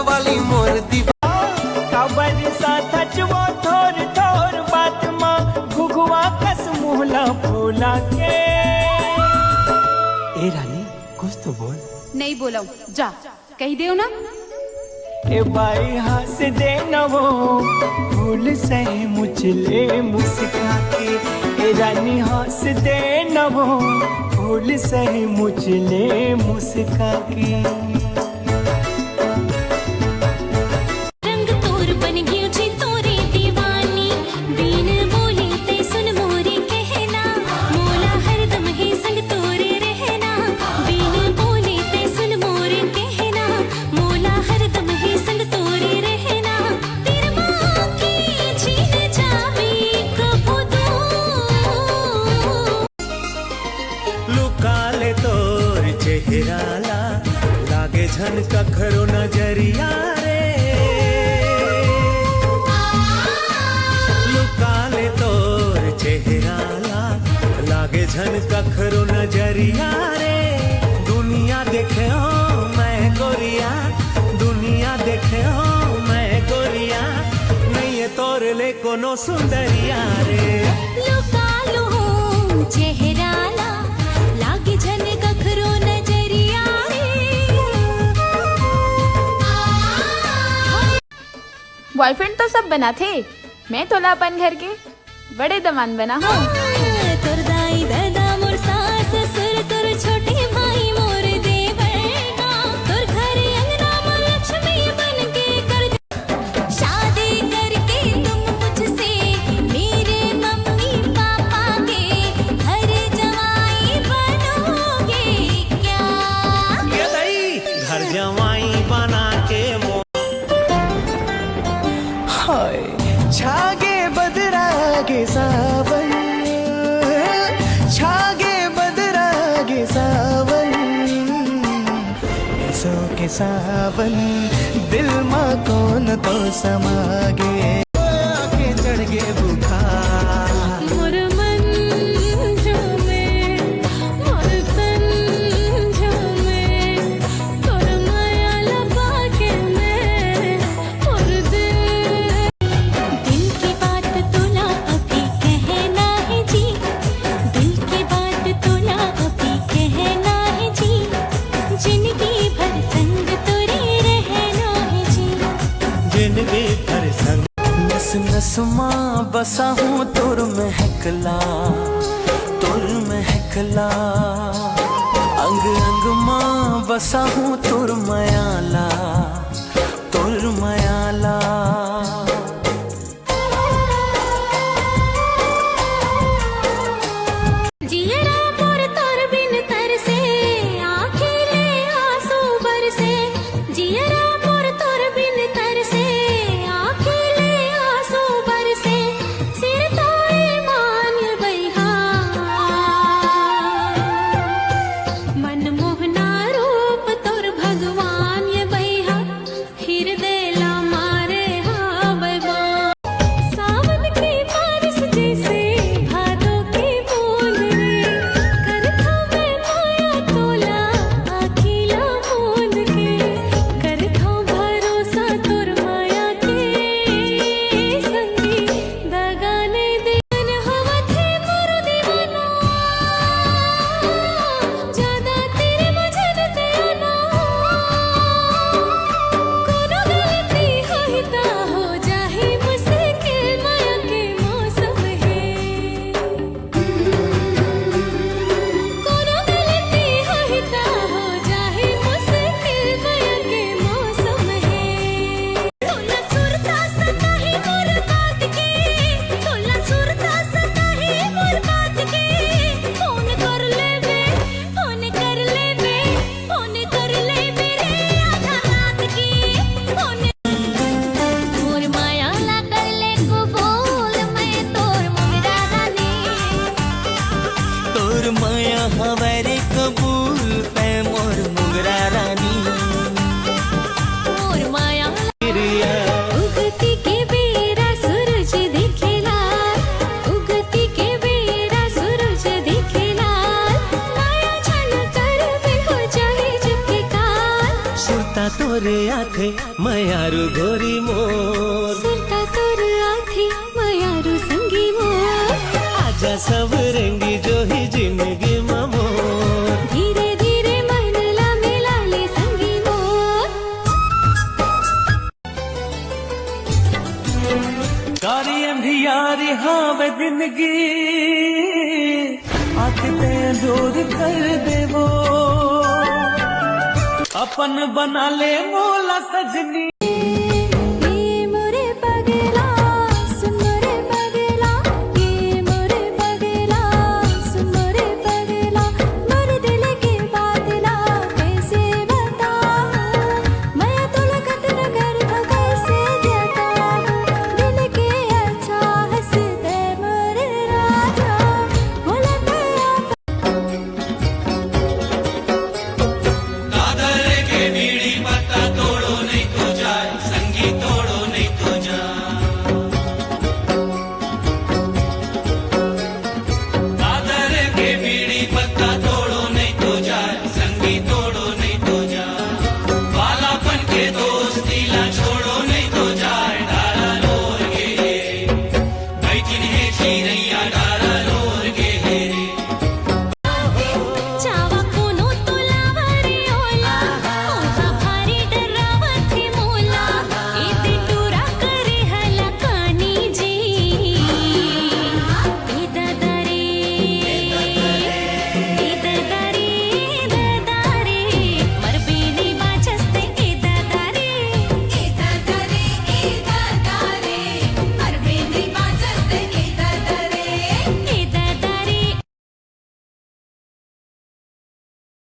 वाली मोर दीवा खबर साथ वो थोर थोर बात मां घुघुआ कस मुहला फूला के। ए रानी कुछ तो बोल। नहीं बोला जा कही दे ना। ए भाई हंस दे न वो फूल से मुझले मुस्का के। ए रानी हंस दे न वो फूल से मुझले मुस्का के। चेहराला लागे झन कखरो नजरिया रे। लुकाले तोर चेहराला लागे झन कखरो नजरिया रे। दुनिया देखे हो मैं गोरिया, दुनिया देखे हो मैं गोरिया, नहीं है तोर ले कोनो सुंदरिया रे। लुकालो चेहराला लागे झन कखरो बॉयफ्रेंड तो सब बना थे, मैं तोला अपन घर के बड़े दमान बना हूँ। तोर दाई दादा मोर सास ससुर तोर छोटे भाई मोर देवरना तोर घर अंगना मोर लक्ष्मी बन के कर शादी करके तुम मुझसे मेरे मम्मी पापा के घर जवाई बनोगे क्या? घर जवाई बना के छागे बदरागे सावन, छागे बदरागे सावन, ऐसो के सावन दिल माँ कौन तो समागे। आके चढ़ गे बुखार मोर मन झूमे मोर तन झूमे तोर माया लपा के मैं मोर दिल की बात तोला अभी कहना है जी, दिल की बात तोला अभी कहना है जी, जिंदगी भर संग तोरे रहना है जी, जिंदगी भर संग। नस नस माँ बसा हूँ तोर महकला, तोर महकला, अंग अंग माँ बसा हूँ तोर मयाला, तोर मयाला। जियड़ा मोर तोर बिन तरसे आँखें ले आंसू बरसे, जियड़ा मोर तोर बिन तरसे आँखें ले आंसू बरसे, सिर तोड़े मान बैहा मनमोहना रूप तोर भगवान ये बैहा, हृदय लाम तोरे आथे मयारू गोरी मोर सुरता तोर आथे मयारू संगी मोर आजा सब रेंगी जो ही जिंदगी मोर धीरे धीरे मनला मिलाले संगी मोर कारी अंधियारी हावे जिंदगी आके ते दूर कर देवो अपन बना ले मोला सजनी।